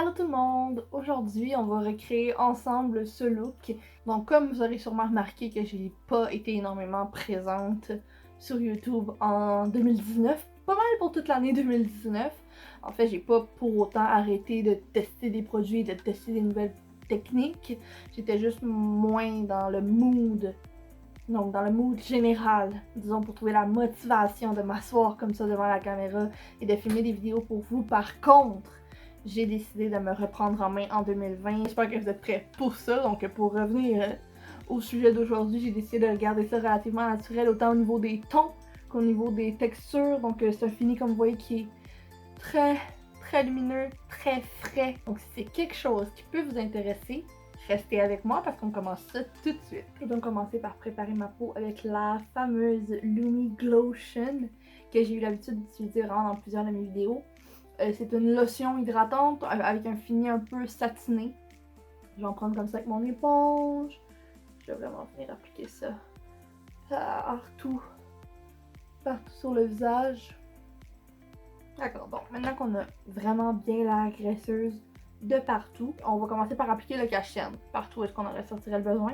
Allô tout le monde! Aujourd'hui, on va recréer ensemble ce look. Donc comme vous aurez sûrement remarqué que j'ai pas été énormément présente sur YouTube en 2019, pas mal pour toute l'année 2019. En fait, j'ai pas pour autant arrêté de tester des produits, de tester des nouvelles techniques. J'étais juste moins dans le mood. Donc dans le mood général, disons, pour trouver la motivation de m'asseoir comme ça devant la caméra et de filmer des vidéos pour vous. Par contre, j'ai décidé de me reprendre en main en 2020. J'espère que vous êtes prêts pour ça. Donc pour revenir au sujet d'aujourd'hui, j'ai décidé de garder ça relativement naturel, autant au niveau des tons qu'au niveau des textures. Donc c'est un fini, comme vous voyez, qui est très lumineux, très frais. Donc si c'est quelque chose qui peut vous intéresser, restez avec moi parce qu'on commence ça tout de suite. Je vais donc commencer par préparer ma peau avec la fameuse Lumi Glotion que j'ai eu l'habitude d'utiliser vraiment dans plusieurs de mes vidéos. C'est une lotion hydratante avec un fini un peu satiné. Je vais en prendre comme ça avec mon éponge. Je vais vraiment venir appliquer ça partout sur le visage. D'accord, bon, maintenant qu'on a vraiment bien la graisseuse de partout, on va commencer par appliquer le cache-tienne partout où est-ce qu'on en ressentirait le besoin.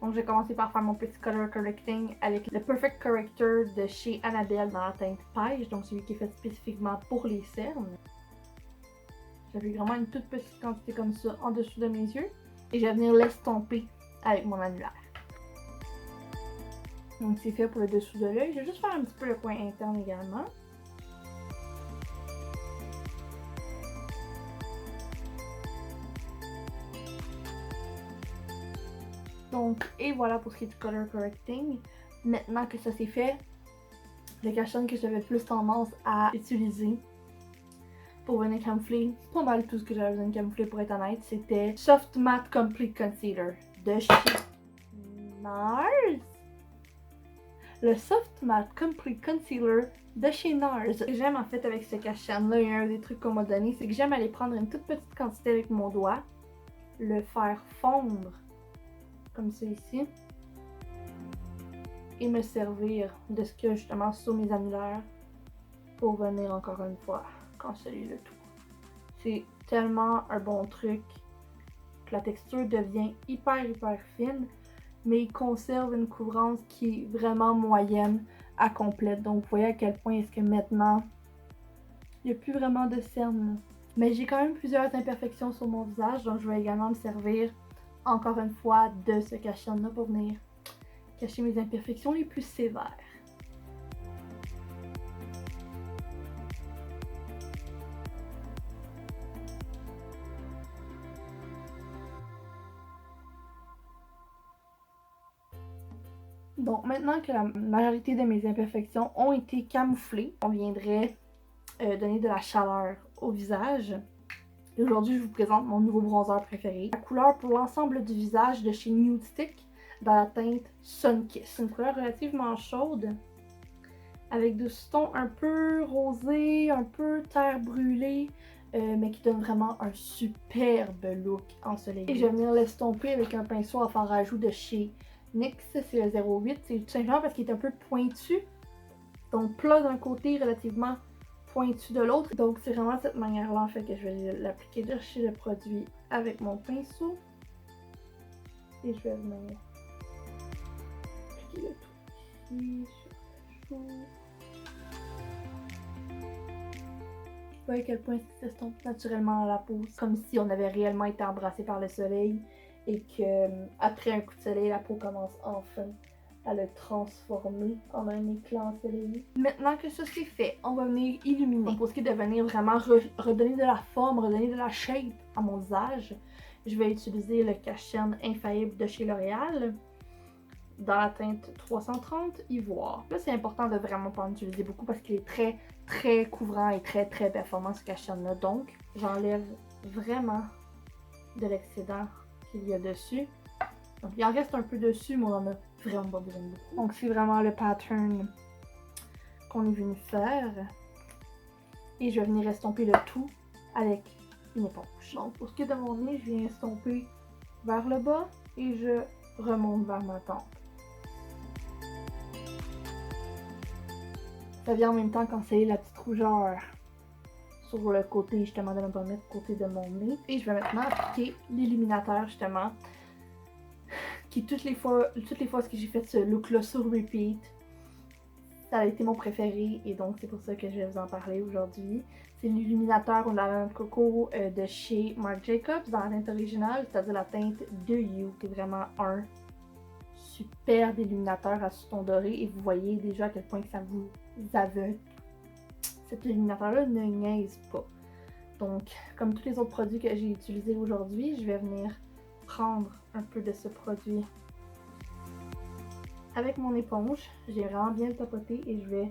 Donc je vais commencer par faire mon petit color correcting avec le Perfect Corrector de chez Annabelle dans la teinte Beige, donc celui qui est fait spécifiquement pour les cernes. J'applique vraiment une toute petite quantité comme ça en dessous de mes yeux et je vais venir l'estomper avec mon annulaire. Donc c'est fait pour le dessous de l'œil. Je vais juste faire un petit peu le coin interne également. Donc, et voilà pour ce qui est du color correcting. Maintenant que ça c'est fait, le cache-tienne que j'avais plus tendance à utiliser pour venir camoufler pas mal tout ce que j'avais besoin de camoufler pour être honnête, c'était Soft Matte Complete Concealer de chez NARS. Le Soft Matte Complete Concealer de chez NARS. Ce que j'aime en fait avec ce cache-tienne là, il y a un des trucs qu'on m'a donné, c'est que j'aime aller prendre une toute petite quantité avec mon doigt, le faire fondre comme ça ici, et me servir de ce qu'il y a justement sur mes annulaires pour venir encore une fois canceller le tout. C'est tellement un bon truc que la texture devient hyper fine, mais il conserve une couvrance qui est vraiment moyenne à complète. Donc vous voyez à quel point est-ce que maintenant il n'y a plus vraiment de cernes. Mais j'ai quand même plusieurs imperfections sur mon visage, donc je vais également me servir encore une fois de ce cache-tienne là pour venir cacher mes imperfections les plus sévères. Donc maintenant que la majorité de mes imperfections ont été camouflées, on viendrait donner de la chaleur au visage. Et aujourd'hui, je vous présente mon nouveau bronzer préféré. La couleur pour l'ensemble du visage de chez Nude Stick dans la teinte Sunkiss. C'est une couleur relativement chaude avec des tons un peu rosés, un peu terre brûlée, mais qui donne vraiment un superbe look ensoleillé. Et je vais venir l'estomper avec un pinceau à fard à joues de chez NYX, c'est le 08. C'est tout simplement parce qu'il est un peu pointu. Donc plat d'un côté, relativement pointu de l'autre. Donc c'est vraiment cette manière-là en fait que je vais l'appliquer de chez le produit avec mon pinceau. Et je vais venir appliquer le tout ici sur la joue. Vous voyez à quel point ça s'estompe naturellement à la peau, comme si on avait réellement été embrassé par le soleil et que après un coup de soleil, la peau commence enfin à le transformer en un éclat ensoleillé. Maintenant que ça c'est fait, on va venir illuminer. Donc pour ce qui est de venir vraiment redonner de la forme, redonner de la shape à mon visage, je vais utiliser le cache-tienne infaillible de chez L'Oréal dans la teinte 330 Ivoire. Là c'est important de vraiment pas en utiliser beaucoup parce qu'il est très couvrant et très performant ce cache-tienne là. Donc j'enlève vraiment de l'excédent qu'il y a dessus. Donc il en reste un peu dessus, mais on en a vraiment pas besoin de beaucoup. Donc c'est vraiment le pattern qu'on est venu faire. Et je vais venir estomper le tout avec une éponge. Donc pour ce qui est de mon nez, je viens estomper vers le bas et je remonte vers ma tempe. Ça vient en même temps canceller la petite rougeur sur le côté justement de ma pommette, côté de mon nez. Et je vais maintenant appliquer l'illuminateur justement, qui toutes les fois que j'ai fait ce look-là sur repeat, ça a été mon préféré et donc c'est pour ça que je vais vous en parler aujourd'hui. C'est l'illuminateur au lavande coco de chez Marc Jacobs dans la teinte originale, c'est-à-dire la teinte de You, qui est vraiment un superbe illuminateur à sous-ton doré et vous voyez déjà à quel point que ça vous aveugle. Cet illuminateur-là ne niaise pas. Donc, comme tous les autres produits que j'ai utilisés aujourd'hui, je vais venir prendre un peu de ce produit avec mon éponge. J'ai vraiment bien le tapoté et je vais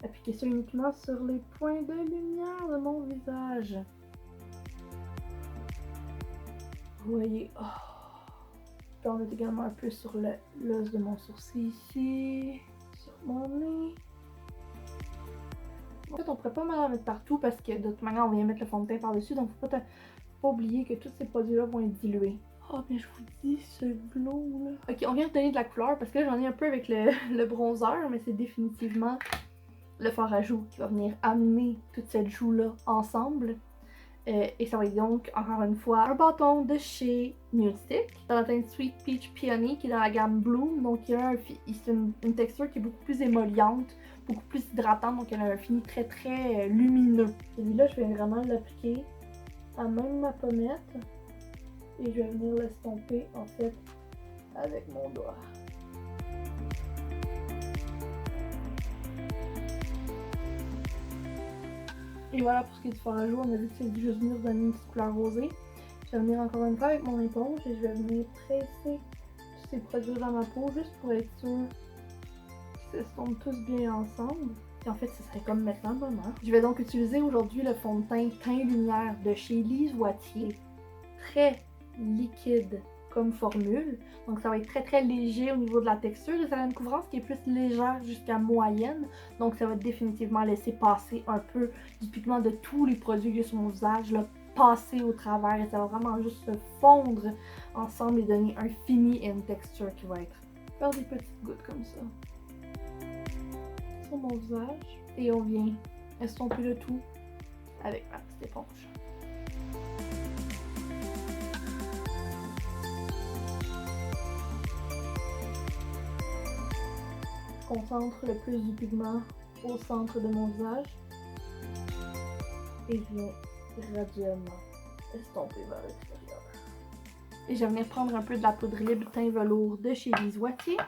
appliquer ça uniquement sur les points de lumière de mon visage. Vous voyez, j'en mets également un peu sur l'os de mon sourcil ici, sur mon nez. En fait, on pourrait pas mal en mettre partout parce que de toute manière, on vient mettre le fond de teint par-dessus, donc faut pas oublier que tous ces produits-là vont être dilués. Oh, mais je vous dis, ce glow là. Ok, on vient de donner de la couleur parce que là, j'en ai un peu avec le bronzer, mais c'est définitivement le fard à joues qui va venir amener toute cette joue-là ensemble. Et ça va être donc, encore une fois, un bâton de chez Nude Stick dans la teinte Sweet Peach Peony qui est dans la gamme Bloom. Donc, il y a une texture qui est beaucoup plus émolliente, beaucoup plus hydratante. Donc, elle a un fini très très lumineux. Celui-là, je vais vraiment l'appliquer à même ma pommette. Et je vais venir l'estomper en fait avec mon doigt. Et voilà pour ce qui est du fard à joues, on a vu que c'est juste venir donner une petite couleur rosée. Je vais venir encore une fois avec mon éponge et je vais venir presser tous ces produits dans ma peau juste pour être sûr qu'ils s'estompent tous bien ensemble. Et en fait, ce serait comme maintenant le moment. Je vais donc utiliser aujourd'hui le fond de teint Teint Lumière de chez Lise Wattier. Très liquide comme formule. Donc ça va être très très léger au niveau de la texture. Ça a une couvrance qui est plus légère jusqu'à moyenne. Donc ça va définitivement laisser passer un peu du pigment de tous les produits que j'ai sur mon visage, là, passer au travers et ça va vraiment juste se fondre ensemble et donner un fini et une texture qui va être faire des petites gouttes comme ça sur mon visage. Et on vient estomper le tout avec ma petite éponge. Concentre le plus du pigment au centre de mon visage et je viens graduellement estomper vers l'extérieur. Et je vais venir prendre un peu de la poudre libre teint velours de chez Lise Wattier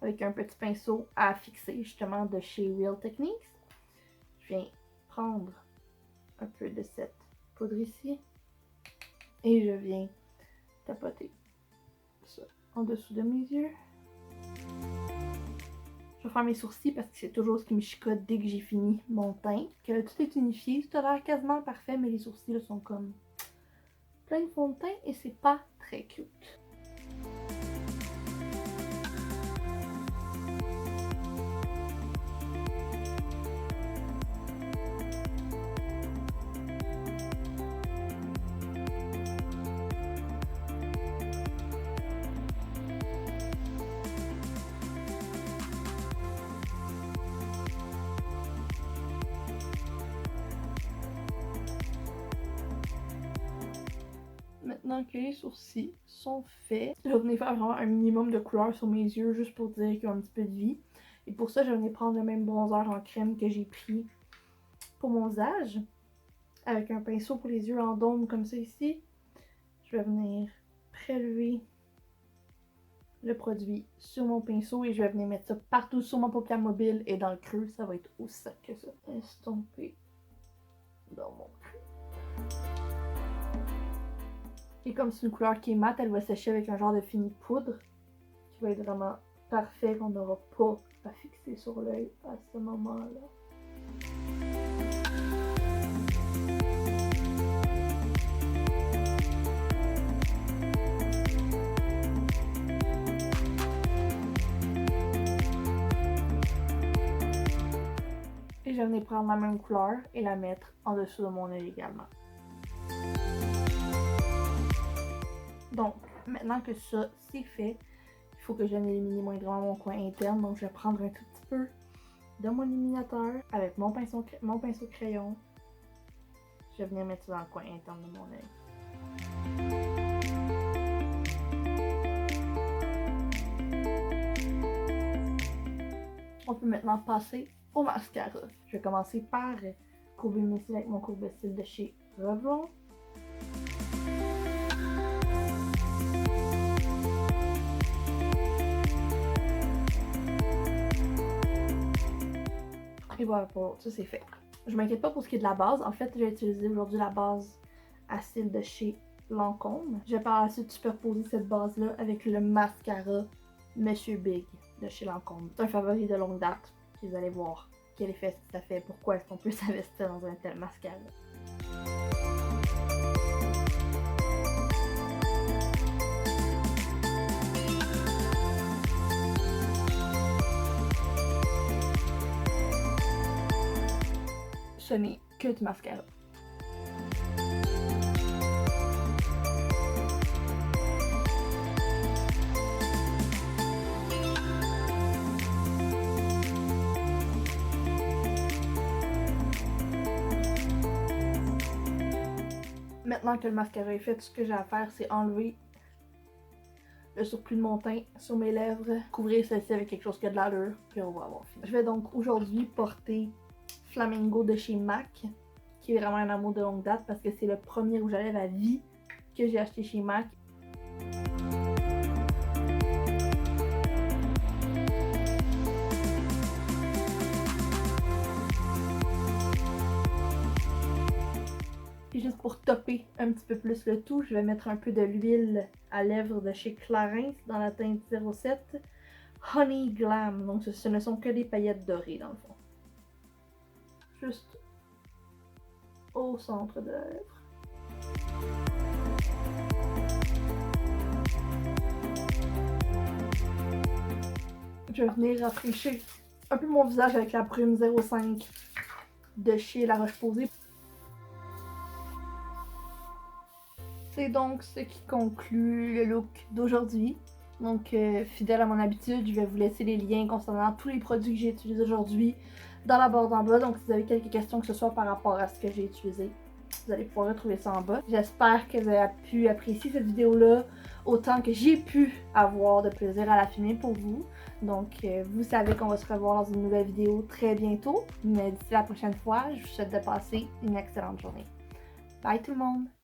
avec un petit pinceau à fixer justement de chez Real Techniques. Je viens prendre un peu de cette poudre ici et je viens tapoter ça en dessous de mes yeux. Je vais faire mes sourcils parce que c'est toujours ce qui me chicote dès que j'ai fini mon teint. Que tout est unifié, tout a l'air quasiment parfait, mais les sourcils là, sont comme plein de fond de teint et c'est pas très cute. Maintenant que les sourcils sont faits, je vais venir faire vraiment un minimum de couleur sur mes yeux juste pour dire qu'ils ont un petit peu de vie. Et pour ça, je vais venir prendre le même bronzer en crème que j'ai pris pour mon visage. Avec un pinceau pour les yeux en dôme comme ça ici. Je vais venir prélever le produit sur mon pinceau et je vais venir mettre ça partout sur mon paupière mobile et dans le creux. Ça va être aussi sec que ça. Estomper dans mon creux. Et comme c'est une couleur qui est mate, elle va sécher avec un genre de fini poudre qui va être vraiment parfait, qu'on n'aura pas à fixer sur l'œil à ce moment-là. Et je vais venir prendre la même couleur et la mettre en dessous de mon œil également. Donc, maintenant que ça c'est fait, il faut que je vienne éliminer moindrement mon coin interne. Donc, je vais prendre un tout petit peu de mon illuminateur avec mon pinceau crayon Je vais venir mettre ça dans le coin interne de mon œil. On peut maintenant passer au mascara. Je vais commencer par courber mes cils avec mon courbe-cils de chez Revlon. Et voilà, pour ça c'est fait. Je m'inquiète pas pour ce qui est de la base. En fait, j'ai utilisé aujourd'hui la base à cils de chez Lancôme. Je vais par la suite superposer cette base-là avec le mascara Monsieur Big de chez Lancôme. C'est un favori de longue date. Puis vous allez voir quel effet ça fait, pourquoi est-ce qu'on peut s'investir dans un tel mascara. Ce n'est que du mascara. Maintenant que le mascara est fait, tout ce que j'ai à faire, c'est enlever le surplus de mon teint sur mes lèvres, couvrir celle-ci avec quelque chose qui a de l'allure, puis on va avoir fini. Je vais donc aujourd'hui porter Flamingo de chez MAC, qui est vraiment un amour de longue date parce que c'est le premier rouge à lèvres à vie que j'ai acheté chez MAC. Et juste pour topper un petit peu plus le tout, je vais mettre un peu de l'huile à lèvres de chez Clarins dans la teinte 07 Honey Glam. Donc ce ne sont que des paillettes dorées dans le fond. Juste au centre de la lèvre. Je vais venir rafraîchir un peu mon visage avec la brume 05 de chez La Roche-Posay. C'est donc ce qui conclut le look d'aujourd'hui. Donc, fidèle à mon habitude, je vais vous laisser les liens concernant tous les produits que j'ai utilisés aujourd'hui dans la barre d'en bas. Donc, si vous avez quelques questions que ce soit par rapport à ce que j'ai utilisé, vous allez pouvoir retrouver ça en bas. J'espère que vous avez pu apprécier cette vidéo-là autant que j'ai pu avoir de plaisir à la filmer pour vous. Donc, vous savez qu'on va se revoir dans une nouvelle vidéo très bientôt. Mais d'ici la prochaine fois, je vous souhaite de passer une excellente journée. Bye tout le monde!